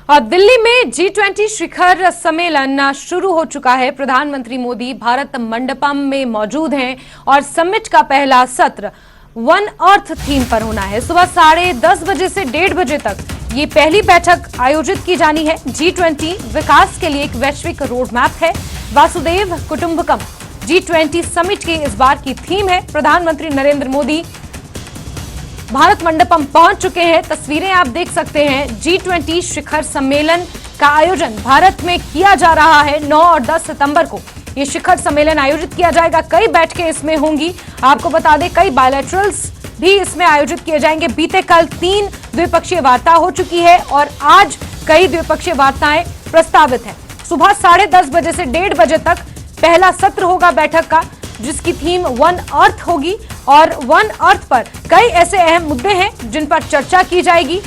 और दिल्ली में G20 शिखर सम्मेलन शुरू हो चुका है। प्रधानमंत्री मोदी भारत मंडपम में मौजूद हैं और समिट का पहला सत्र वन अर्थ थीम पर होना है। सुबह 10:30 बजे से 1:30 बजे तक ये पहली बैठक आयोजित की जानी है। G20 विकास के लिए एक वैश्विक रोड मैप है। वासुदेव कुटुंबकम G20 समिट की इस बार की थीम है। प्रधानमंत्री नरेंद्र मोदी भारत मंडपम पहुंच चुके हैं। तस्वीरें आप देख सकते हैं। G20 शिखर सम्मेलन का आयोजन भारत में किया जा रहा है। 9 और 10 सितंबर को ये शिखर सम्मेलन आयोजित किया जाएगा। कई बैठकें इसमें होंगी। आपको बता दें कई बायलैटरल्स भी इसमें आयोजित किए जाएंगे। बीते कल 3 द्विपक्षीय वार्ता हो चुकी है और आज कई द्विपक्षीय वार्ताएं प्रस्तावित है। सुबह 10:30 बजे से 1:30 बजे तक पहला सत्र होगा बैठक का, जिसकी थीम वन अर्थ होगी और वन अर्थ पर कई ऐसे अहम मुद्दे हैं जिन पर चर्चा की जाएगी,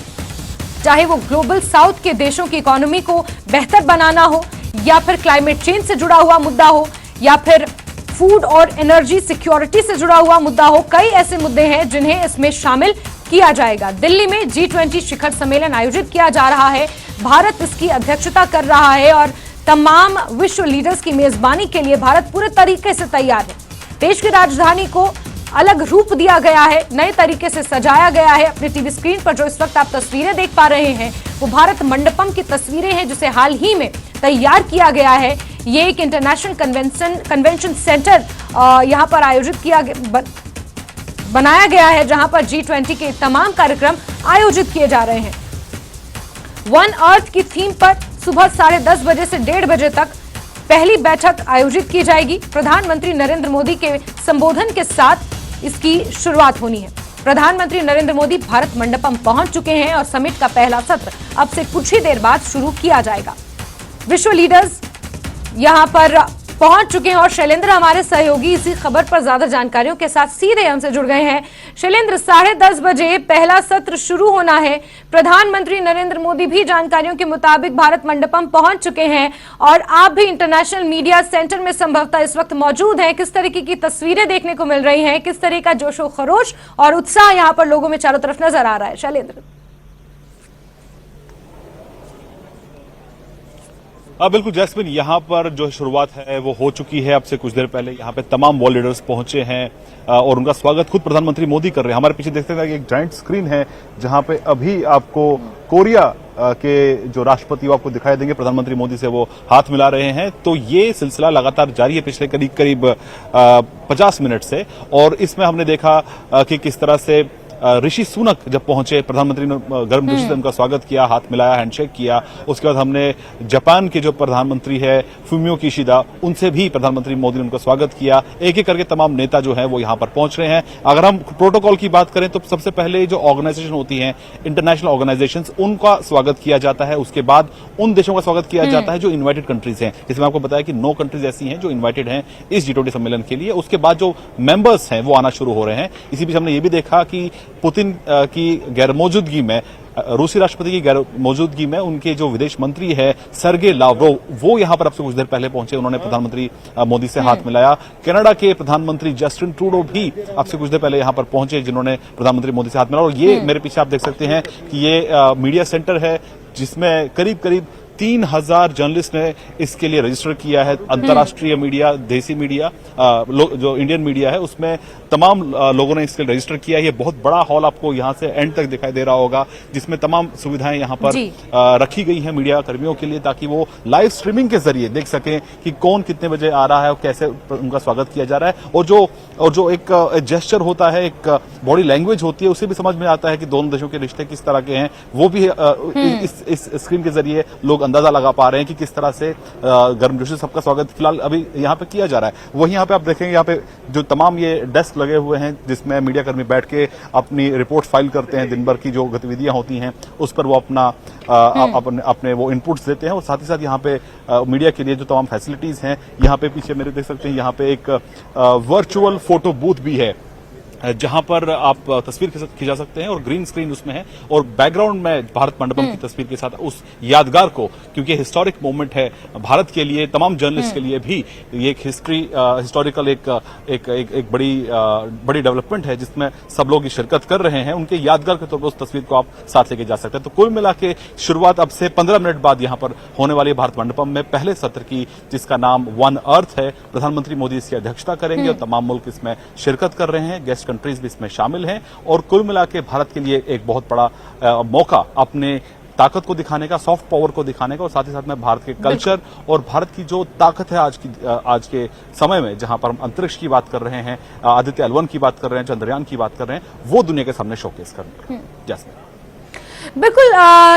चाहे वो ग्लोबल साउथ के देशों की इकोनॉमी को बेहतर बनाना हो या फिर क्लाइमेट चेंज से जुड़ा हुआ मुद्दा हो या फिर फूड और एनर्जी सिक्योरिटी से जुड़ा हुआ मुद्दा हो। कई ऐसे मुद्दे हैं जिन्हें इसमें शामिल किया जाएगा। दिल्ली में G20 शिखर सम्मेलन आयोजित किया जा रहा है। भारत इसकी अध्यक्षता कर रहा है और तमाम विश्व लीडर्स की मेजबानी के लिए भारत पूरे तरीके से तैयार है। देश की राजधानी को अलग रूप दिया गया है, नए तरीके से सजाया गया है। अपने टीवी स्क्रीन पर जो इस वक्त आप तस्वीरें देख पा रहे हैं वो भारत मंडपम की तस्वीरें हैं, जिसे हाल ही में तैयार किया गया है। ये एक इंटरनेशनल कन्वेंशन सेंटर यहां पर आयोजित बनाया गया है, जहां पर G20 के तमाम कार्यक्रम आयोजित किए जा रहे हैं। वन अर्थ की थीम पर सुबह 10:30 बजे से 1:30 बजे तक पहली बैठक आयोजित की जाएगी। प्रधानमंत्री नरेंद्र मोदी के संबोधन के साथ इसकी शुरुआत होनी है। प्रधानमंत्री नरेंद्र मोदी भारत मंडपम पहुंच चुके हैं और समिट का पहला सत्र अब से कुछ ही देर बाद शुरू किया जाएगा। विश्व लीडर्स यहां पर पहुंच चुके हैं और शैलेंद्र हमारे सहयोगी इसी खबर पर ज्यादा जानकारियों के साथ सीधे हमसे जुड़ गए हैं। शैलेंद्र, 10:30 बजे पहला सत्र शुरू होना है। प्रधानमंत्री नरेंद्र मोदी भी जानकारियों के मुताबिक भारत मंडपम पहुंच चुके हैं और आप भी इंटरनेशनल मीडिया सेंटर में संभवतः इस वक्त मौजूद हैं। किस तरीके की तस्वीरें देखने को मिल रही हैं, किस तरह का जोशो खरोश और उत्साह यहाँ पर लोगों में चारों तरफ नजर आ रहा है? शैलेंद्र। बिल्कुल जैस्मिन, यहाँ पर जो शुरुआत है वो हो चुकी है। अब से कुछ देर पहले यहाँ पे तमाम वर्ल्ड लीडर्स पहुंचे हैं और उनका स्वागत खुद प्रधानमंत्री मोदी कर रहे हैं। हमारे पीछे देखते हैं कि एक जायंट स्क्रीन है जहाँ पे अभी आपको कोरिया के जो राष्ट्रपति वो आपको दिखाई देंगे। प्रधानमंत्री मोदी से वो हाथ मिला रहे हैं। तो ये सिलसिला लगातार जारी है पिछले करीब 50 मिनट से, और इसमें हमने देखा कि किस तरह से ऋषि सुनक जब पहुंचे, प्रधानमंत्री ने गर्म दृष्टि से उनका स्वागत किया, हाथ मिलाया, हैंडशेक किया। उसके बाद हमने जापान के जो प्रधानमंत्री है फुमियो किशिदा, उनसे भी प्रधानमंत्री मोदी ने उनका स्वागत किया। एक एक करके तमाम नेता जो है वो यहाँ पर पहुंच रहे हैं। अगर हम प्रोटोकॉल की बात करें तो सबसे पहले जो ऑर्गेनाइजेशन होती हैं, इंटरनेशनल ऑर्गेनाइजेशन, उनका स्वागत किया जाता है। उसके बाद उन देशों का स्वागत किया जाता है जो इन्वाइटेड कंट्रीज हैं। जिसमें आपको बताया कि 9 कंट्रीज ऐसी हैं जो इन्वाइटेड हैं इस G20 सम्मेलन के लिए। उसके बाद जो मेंबर्स हैं वो आना शुरू हो रहे हैं। इसी बीच हमने ये भी देखा कि पुतिन की गैर मौजूदगी में, रूसी राष्ट्रपति की गैर मौजूदगी में, उनके जो विदेश मंत्री है सर्गे लावरोव, वो यहां पर अब से कुछ देर पहले पहुंचे। उन्होंने प्रधानमंत्री मोदी से हाथ मिलाया। कनाडा के प्रधानमंत्री जस्टिन ट्रूडो भी अब से कुछ देर पहले यहां पर पहुंचे, जिन्होंने प्रधानमंत्री मोदी से हाथ मिलाया। और ये मेरे पीछे आप देख सकते हैं कि ये मीडिया सेंटर है जिसमें करीब 3000 जर्नलिस्ट ने इसके लिए रजिस्टर किया है। अंतर्राष्ट्रीय मीडिया, देसी मीडिया, जो इंडियन मीडिया है, उसमें तमाम लोगों ने इसके लिए रजिस्टर किया है। ये बहुत बड़ा हॉल आपको यहाँ से एंड तक दिखाई दे रहा होगा, जिसमें तमाम सुविधाएं यहाँ पर रखी गई हैं मीडिया कर्मियों के लिए, ताकि वो लाइव स्ट्रीमिंग के जरिए देख सकें कि कौन कितने बजे आ रहा है और कैसे उनका स्वागत किया जा रहा है। और जो एक जेस्चर होता है, एक बॉडी लैंग्वेज होती है, उससे भी समझ में आता है कि दोनों देशों के रिश्ते किस तरह के हैं। वो भी इस स्क्रीन के जरिए लोग अंदाजा लगा पा रहे हैं कि किस तरह से गर्मजोशी से सबका स्वागत फिलहाल अभी यहाँ पे किया जा रहा है। वहीं यहाँ पे आप देखेंगे, यहाँ पे जो तमाम ये डेस्क लगे हुए हैं जिसमें मीडिया कर्मी बैठ के अपनी रिपोर्ट फाइल करते हैं। दिन भर की जो गतिविधियां होती हैं उस पर वो अपने वो इनपुट्स देते हैं। और साथ ही साथ यहाँ पे मीडिया के लिए जो तमाम फैसिलिटीज हैं, यहाँ पे पीछे मेरे देख सकते हैं, यहाँ पे एक वर्चुअल फोटो बूथ भी है जहां पर आप तस्वीर खिंचा सकते हैं और ग्रीन स्क्रीन उसमें है और बैकग्राउंड में भारत मंडपम की तस्वीर के साथ उस यादगार को, क्योंकि हिस्टोरिक मोमेंट है भारत के लिए, तमाम जर्नलिस्ट के लिए भी ये एक हिस्टोरिकल एक बड़ी डेवलपमेंट है जिसमें सब लोग शिरकत कर रहे हैं। उनके यादगार के तौर पर उस तस्वीर को आप साथ लेके जा सकते हैं। तो कुल मिला के शुरुआत अब से 15 मिनट बाद यहां पर होने वाली भारत मंडपम में पहले सत्र की, जिसका नाम वन अर्थ है। प्रधानमंत्री मोदी इसकी अध्यक्षता करेंगे और तमाम मुल्क इसमें शिरकत कर रहे हैं, गेस्ट कंट्रीज भी इसमें शामिल हैं और कुल मिला के भारत के लिए एक बहुत बड़ा मौका अपने ताकत को दिखाने का, सॉफ्ट पावर को दिखाने का और साथ ही साथ में भारत के कल्चर और भारत की जो ताकत है आज के समय में, जहां पर हम अंतरिक्ष की बात कर रहे हैं, आदित्य L1 की बात कर रहे हैं, चंद्रयान की बात कर रहे हैं, वो दुनिया के सामने शोकेस करने जैसे। बिल्कुल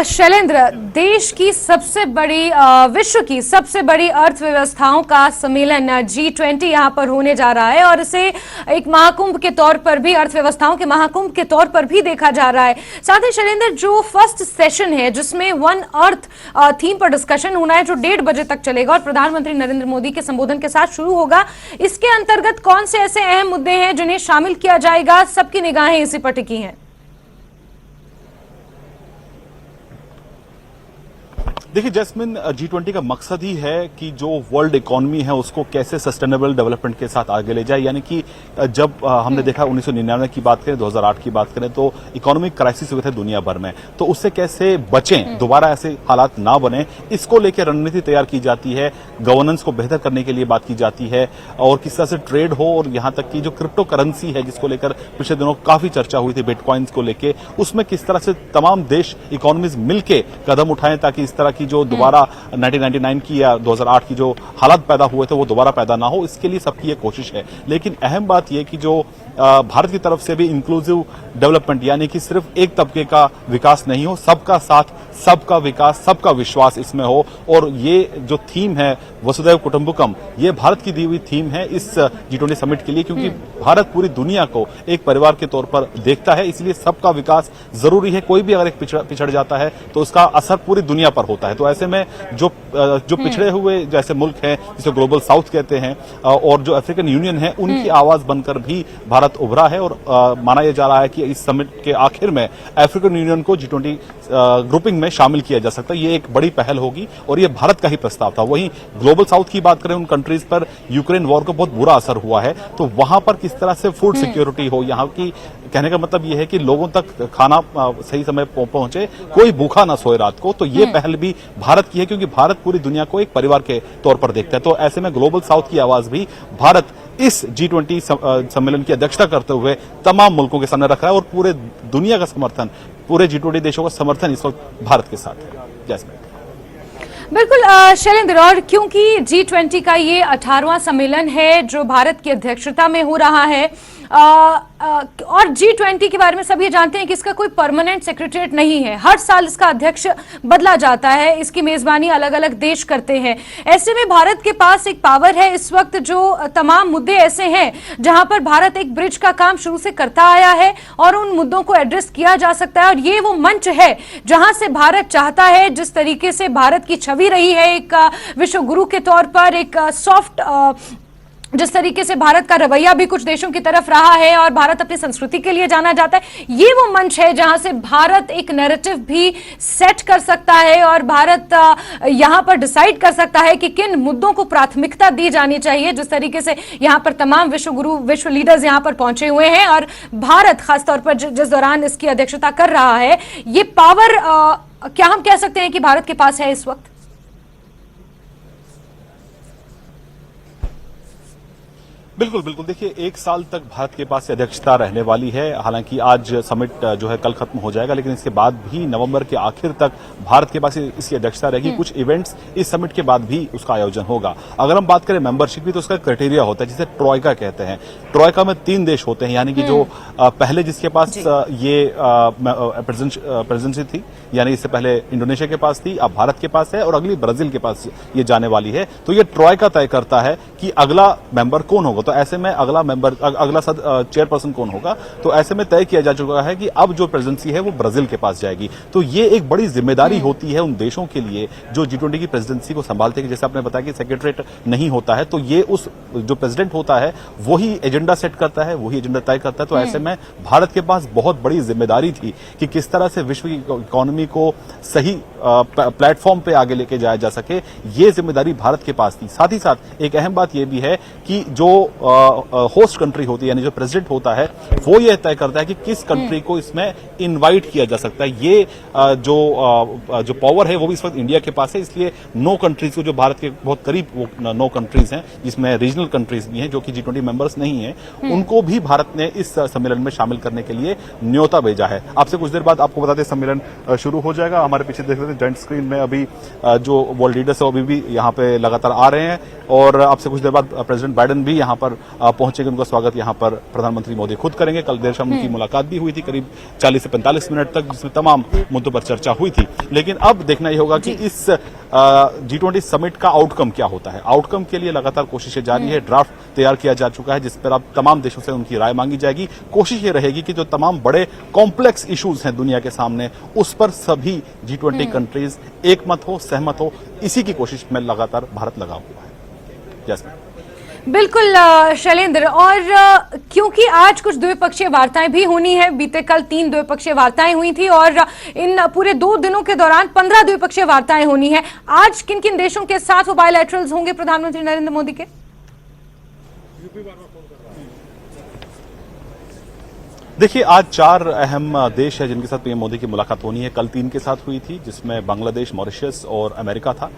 शैलेंद्र, देश की सबसे बड़ी विश्व की सबसे बड़ी अर्थव्यवस्थाओं का सम्मेलन G20 यहां पर होने जा रहा है और इसे एक महाकुंभ के तौर पर भी, अर्थव्यवस्थाओं के महाकुंभ के तौर पर भी देखा जा रहा है। साथ ही शैलेंद्र, जो फर्स्ट सेशन है जिसमें वन अर्थ थीम पर डिस्कशन होना है, जो 1:30 बजे तक चलेगा और प्रधानमंत्री नरेंद्र मोदी के संबोधन के साथ शुरू होगा, इसके अंतर्गत कौन से ऐसे अहम मुद्दे हैं जिन्हें शामिल किया जाएगा? सबकी निगाहें इसी पर टिकी हैं। देखिए जैस्मिन, G20 का मकसद ही है कि जो वर्ल्ड इकोनॉमी है उसको कैसे सस्टेनेबल डेवलपमेंट के साथ आगे ले जाए। यानी कि जब हमने देखा 1999 की बात करें, 2008 की बात करें तो इकोनॉमिक क्राइसिस हुए थे दुनिया भर में, तो उससे कैसे बचें, दोबारा ऐसे हालात ना बने, इसको लेकर रणनीति तैयार की जाती है। गवर्नेंस को बेहतर करने के लिए बात की जाती है और किस तरह से ट्रेड हो और यहाँ तक कि जो क्रिप्टो करेंसी है जिसको लेकर पिछले दिनों काफी चर्चा हुई थी, बिटकॉइंस को लेकर, उसमें किस तरह से तमाम देश, इकोनॉमीज मिलकर कदम उठाएं ताकि इस तरह की जो दोबारा 1999 की या 2008 की जो हालात पैदा हुए थे वो दोबारा पैदा ना हो, इसके लिए सबकी ये कोशिश है। लेकिन अहम बात ये कि जो भारत की तरफ से भी इंक्लूसिव डेवलपमेंट, यानी कि सिर्फ एक तबके का विकास नहीं हो, सबका साथ, सबका विकास, सबका विश्वास इसमें हो। और ये जो थीम है वसुधैव कुटुंबकम, ये भारत की दी हुई थीम है इस G20 समिट के लिए, क्योंकि भारत पूरी दुनिया को एक परिवार के तौर पर देखता है, इसलिए सबका विकास जरूरी है। कोई भी अगर एक पिछड़ जाता है तो उसका असर पूरी दुनिया पर होता है। तो ऐसे में जो पिछड़े हुए जैसे मुल्क हैं, जिसे ग्लोबल साउथ कहते हैं, और जो अफ्रीकन यूनियन है, उनकी आवाज बनकर भी भारत उभरा है। और माना यह जा रहा है कि इस समिट के आखिर में अफ्रीकन यूनियन को G20 ग्रुपिंग में शामिल किया जा सकता है। ये एक बड़ी पहल होगी और ये भारत का ही प्रस्ताव था। वहीं ग्लोबल साउथ की बात करें, उन कंट्रीज पर यूक्रेन वॉर का बहुत बुरा असर हुआ है, तो वहां पर किस तरह से फूड सिक्योरिटी हो, यहाँ की, कहने का मतलब ये है कि लोगों तक खाना सही समय पहुंचे, कोई भूखा ना सोए रात को। तो ये पहल भी भारत की है, क्योंकि भारत पूरी दुनिया को एक परिवार के तौर पर देखता है। तो ऐसे में ग्लोबल साउथ की आवाज भी भारत इस G20 सम्मेलन की अध्यक्षता करते हुए तमाम मुल्कों के सामने रख रहा है और पूरे दुनिया का समर्थन, पूरे G20 देशों का समर्थन इस वक्त भारत के साथ है। जैसे बिल्कुल शैलेंद्र, और क्योंकि G20 का ये 18वां सम्मेलन है जो भारत की अध्यक्षता में हो रहा है, और G20 के बारे में सब ये जानते हैं कि इसका कोई परमानेंट सेक्रेटरीट नहीं है, हर साल इसका अध्यक्ष बदला जाता है, इसकी मेजबानी अलग अलग देश करते हैं। ऐसे में भारत के पास एक पावर है इस वक्त, जो तमाम मुद्दे ऐसे हैं जहां पर भारत एक ब्रिज का काम शुरू से करता आया है और उन मुद्दों को एड्रेस किया जा सकता है। और ये वो मंच है जहां से भारत चाहता है, जिस तरीके से भारत की छवि रही है एक विश्व गुरु के तौर पर, एक सॉफ्ट, जिस तरीके से भारत का रवैया भी कुछ देशों की तरफ रहा है और भारत अपनी संस्कृति के लिए जाना जाता है, ये वो मंच है जहां से भारत एक नैरेटिव भी सेट कर सकता है और भारत यहां पर डिसाइड कर सकता है कि किन मुद्दों को प्राथमिकता दी जानी चाहिए। जिस तरीके से यहां पर तमाम विश्व गुरु, विश्व लीडर्स यहां पर पहुंचे हुए हैं और भारत खासतौर पर जिस दौरान इसकी अध्यक्षता कर रहा है, ये पावर क्या हम कह सकते हैं कि भारत के पास है इस वक्त? बिल्कुल बिल्कुल, देखिए 1 साल तक भारत के पास अध्यक्षता रहने वाली है। हालांकि आज समिट जो है कल खत्म हो जाएगा, लेकिन इसके बाद भी नवंबर के आखिर तक भारत के पास इसकी अध्यक्षता रहेगी। कुछ इवेंट्स इस समिट के बाद भी उसका आयोजन होगा। अगर हम बात करें मेंबरशिप की, तो उसका क्राइटेरिया होता है जिसे ट्रॉयका कहते हैं। ट्रॉयका में 3 देश होते हैं, यानी कि जो पहले जिसके पास ये प्रेसिडेंसी थी, यानी इससे पहले इंडोनेशिया के पास थी, अब भारत के पास है और अगली ब्राजील के पास ये जाने वाली है। तो ये ट्रॉयका तय करता है कि अगला मेंबर कौन होगा। तो तो ऐसे में अगला चेयरपर्सन कौन होगा, तो ऐसे में तय किया जा चुका है कि अब जो प्रेसिडेंसी है वो ब्राजील के पास जाएगी। तो ये एक बड़ी जिम्मेदारी होती है उन देशों के लिए जो G20 की प्रेसिडेंसी को संभालते हैं। जैसे आपने बताया कि सेक्रेटरीट नहीं होता है, तो ये उस जो प्रेसिडेंट होता है वही एजेंडा सेट करता है, वही एजेंडा तय करता है। तो ऐसे में भारत के पास बहुत बड़ी जिम्मेदारी थी कि किस तरह से विश्व की इकोनॉमी को सही प्लेटफॉर्म पे आगे लेके जाया जा सके, ये जिम्मेदारी भारत के पास थी। साथ ही साथ एक अहम बात यह भी है कि जो होस्ट कंट्री होती है, यानी जो प्रेसिडेंट होता है, वो ये तय करता है कि किस कंट्री को इसमें इनवाइट किया जा सकता है। ये जो पावर है वो भी इस वक्त इंडिया के पास है, इसलिए 9 कंट्रीज को, जो भारत के बहुत करीब वो 9 कंट्रीज हैं, जिसमें रीजनल कंट्रीज भी हैं जो कि G20 मेंबर्स नहीं हैं, उनको भी भारत ने इस सम्मेलन में शामिल करने के लिए न्योता भेजा है। आपसे कुछ देर बाद आपको बताते सम्मेलन शुरू हो जाएगा। हमारे पीछे देख रहे थे जॉइंट स्क्रीन में अभी जो वर्ल्ड लीडर्स है वो अभी भी यहाँ पे लगातार आ रहे हैं, और आपसे कुछ देर बाद प्रेसिडेंट बाइडेन भी यहाँ पर पहुंचेंगे। उनका स्वागत यहाँ पर प्रधानमंत्री मोदी खुद करेंगे। कल देर शाम उनकी मुलाकात भी हुई थी करीब 40 से 45 मिनट तक, जिसमें तमाम मुद्दों पर चर्चा हुई थी। लेकिन अब देखना यह होगा कि इस G20 समिट का आउटकम क्या होता है। आउटकम के लिए लगातार कोशिशें जारी है। ड्राफ्ट तैयार किया जा चुका है जिस पर अब तमाम देशों से उनकी राय मांगी जाएगी। कोशिश ये रहेगी कि जो तमाम बड़े कॉम्प्लेक्स इश्यूज हैं दुनिया के सामने, उस पर सभी G20 कंट्रीज एक मत हो, सहमत हो। इसी की कोशिश में लगातार भारत लगा हुआ है। जैसे बिल्कुल शैलेंद्र, और क्योंकि आज कुछ द्विपक्षीय वार्ताएं भी होनी है, बीते कल 3 द्विपक्षीय वार्ताएं हुई थी और इन पूरे 2 दिनों के दौरान 15 द्विपक्षीय वार्ताएं होनी है। आज किन किन देशों के साथ वो बायलैटरल्स होंगे प्रधानमंत्री नरेंद्र मोदी के? देखिए, आज 4 अहम देश है जिनके साथ पीएम मोदी की मुलाकात होनी है। कल 3 के साथ हुई थी, जिसमें बांग्लादेश, मॉरिशस और अमेरिका था।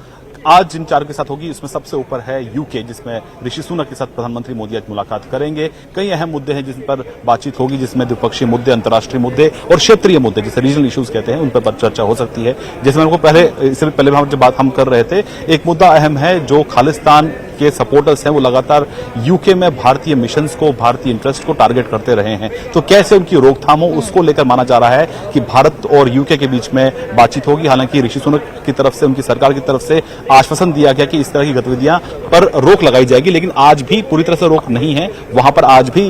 आज जिन 4 के साथ होगी, इसमें सबसे ऊपर है यूके, जिसमें ऋषि सुनक के साथ प्रधानमंत्री मोदी आज मुलाकात करेंगे। कई अहम मुद्दे हैं जिन पर बातचीत होगी, जिसमें द्विपक्षीय मुद्दे, अंतर्राष्ट्रीय मुद्दे और क्षेत्रीय मुद्दे, जिसे रीजनल इश्यूज कहते हैं, उन पर चर्चा हो सकती है। जैसे इससे पहले जो बात हम कर रहे थे, एक मुद्दा अहम है, जो खालिस्तान के सपोर्टर्स हैं वो लगातार यूके में भारतीय मिशंस को, भारतीय इंटरेस्ट को टारगेट करते रहे हैं। तो कैसे उनकी रोकथाम हो, उसको लेकर माना जा रहा है कि भारत और यूके के बीच में बातचीत होगी। हालांकि ऋषि सुनक की तरफ से, उनकी सरकार की तरफ से आश्वासन दिया गया कि इस तरह की गतिविधियां पर रोक लगाई जाएगी, लेकिन आज भी पूरी तरह से रोक नहीं है। वहां पर आज भी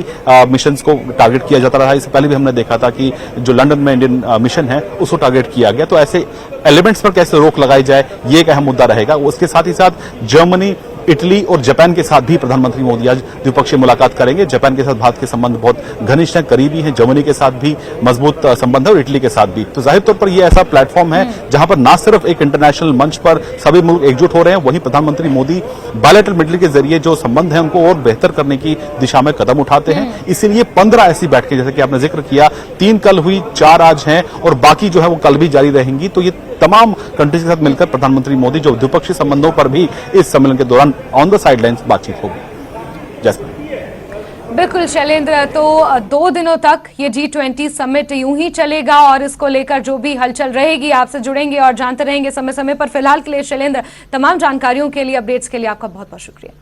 मिशंस को टारगेट किया जाता रहा। इससे पहले भी हमने देखा था कि जो लंदन में इंडियन मिशन है उसको टारगेट किया गया। तो ऐसे एलिमेंट्स पर कैसे रोक लगाई जाए, ये एक अहम मुद्दा रहेगा। उसके साथ ही साथ जर्मनी, इटली और जापान के साथ भी प्रधानमंत्री मोदी आज द्विपक्षीय मुलाकात करेंगे। जापान के साथ भारत के संबंध बहुत घनिष्ठ हैं, करीबी हैं। जर्मनी के साथ भी मजबूत संबंध है और इटली के साथ भी। तो जाहिर तौर पर यह ऐसा प्लेटफॉर्म है जहां पर न सिर्फ एक इंटरनेशनल मंच पर सभी मुल्क एकजुट हो रहे हैं, वहीं प्रधानमंत्री मोदी बायलैटरल मीटिंग के जरिए जो संबंध है उनको और बेहतर करने की दिशा में कदम उठाते हैं। इसीलिए 15 ऐसी बैठकें, जैसे कि आपने जिक्र किया, 3 कल हुई, 4 आज हैं और बाकी जो है वो कल भी जारी रहेंगी। तो ये तमाम कंट्रीज के साथ मिलकर प्रधानमंत्री मोदी जो द्विपक्षीय संबंधों पर भी इस सम्मेलन के दौरान ऑन द साइडलाइंस बातचीत होगी। जैसे बिल्कुल शैलेंद्र, तो 2 दिनों तक ये G20 समिट यूं ही चलेगा और इसको लेकर जो भी हलचल रहेगी आपसे जुड़ेंगे और जानते रहेंगे समय समय पर। फिलहाल के लिए शैलेंद्र, तमाम जानकारियों के लिए, अपडेट्स के लिए आपका बहुत बहुत शुक्रिया।